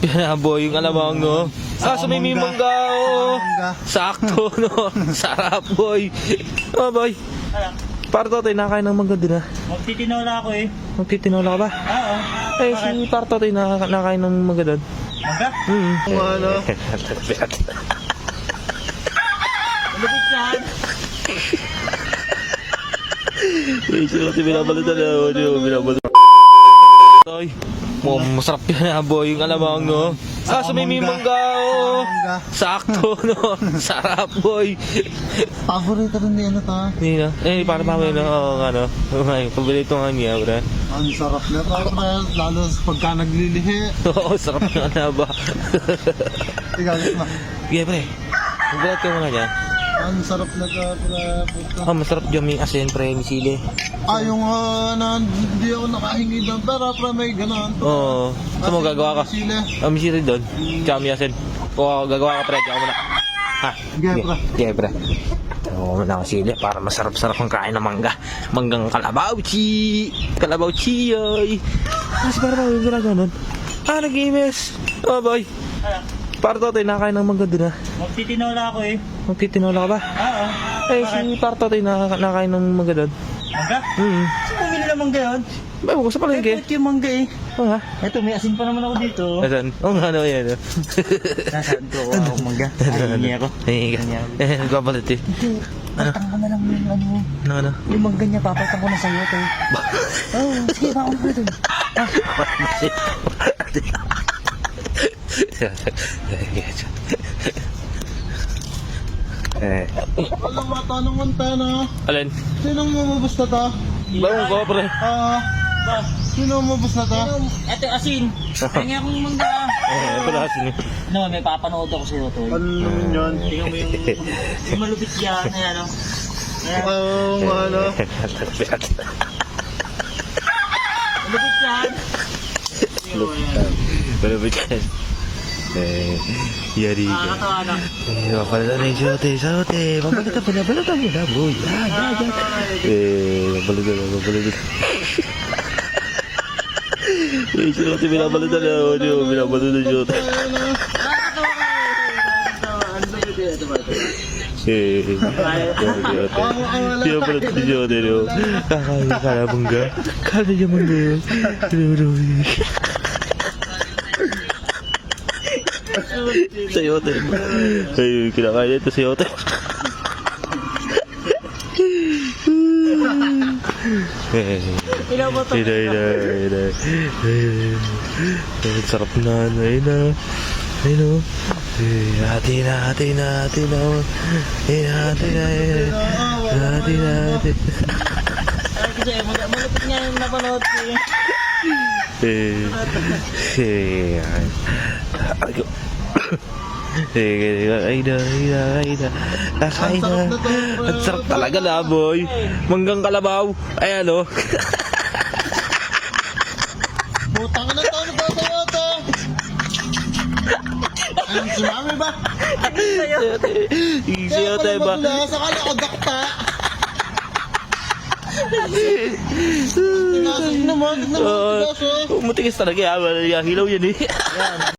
Yeah, boy, yung alamang, no? Sa may mangga, oh. Sakto, no? Sarap, boy. Oh, boy. Partotoy, nakain ng mangga din, ha? Magtitinola ako eh. Magtitinola ka ba? Oo. Eh, si Partotoy, nakain ng mangga doon. Mangga? Ano? Malupit yan. Eh, sila si binabalita na, binabalita. Toy, masarap yan, boy, yung alamang, no? Sa may mangga, oh. Sakto, no? Sarap, boy. Paborito rin ni ano ta. Hindi na. Eh, para mamaya na, ano. Paborito nga niya, bro. Ang sarap na lalo pagka naglilihi. Oo, sarap nga na ba? Ikaw na. Yeah, pre. Magbalat ka mga dyan. Ang sarap na ka, puto. Masarap dyan may asin, pre, may sili. Yung na hindi ako nakahingi doon, pero may ganon. Oo. Saan mo gagawa ka? Sila. May sili doon. Tsaka may asin. O, gagawa ka, pre. Tsaka muna. Ha? Sige, pre. Yeah, pre. Oo, muna ako sili para masarap-sarap ang kain ng mangga. Manggang kalabauchi. Kalabauchi, yoy. Kasi para ba yung ginagawa nun? Nag-imes. Oh, boy. Partotoy, nakain ng mangga din, ha? Magtitinola ako eh. Magtitinola ka ba? Oo. Eh, si Partotoy, nakain ng mangga doon. Mangga? Saan bumili ng mangga yun? Ba, ko sa palengke. Ito yung mangga eh. Oo nga. Ito, may asin pa naman ako dito. Nasaan? Oo nga, ano yan. Nasaan ko? Ako mangga. Ay, hindi ako. Nagpapalit eh. Patang ka na lang yung ano. Ano? Yung mangga niya, papatang ko na sa'yo ito. Oo, sige, baka ko na ito. Alam mo, tanong mo na. Alin? Sinong mamabos na ta? Bawang ko, pre. Sinong mamabos na ta? Ito yung asin. Kaya akong mangga. Pala asin eh. No, may papanood ako sa'yo ito. Ano naman yan? Tingnan mo yung malupit yan. Ayan o. Ano? Malupit yan. Malapit yan. Yari ka. Nakakatawa na. Mapalitan na yung sayote. Mapalitan mo na, boy. Mapalitan na. Eh, sayote, pinapalitan na. Pinapalitan na sayote. Nakakatawa ka eh. Ang lupit yan. Pinapalitan na sayote. Kakain ka na mangga. Kala niya mangga yun. Sayote. Ay, kinakain ito sayote. Ilaw mo ito. Ina. Sarap na, ina. Ayun o. Hati na. Kasi malupit nga yung napanood ko Ay na. Nakain na. Ang sarap talaga na, boy. Manggang kalabaw. Ay, ano? Butang na tayo ba sa yata? Ang tsunami ba? Sayote ba? Sakala ko dakta. Tinasin naman. Matigas talaga. Hilaw yan eh.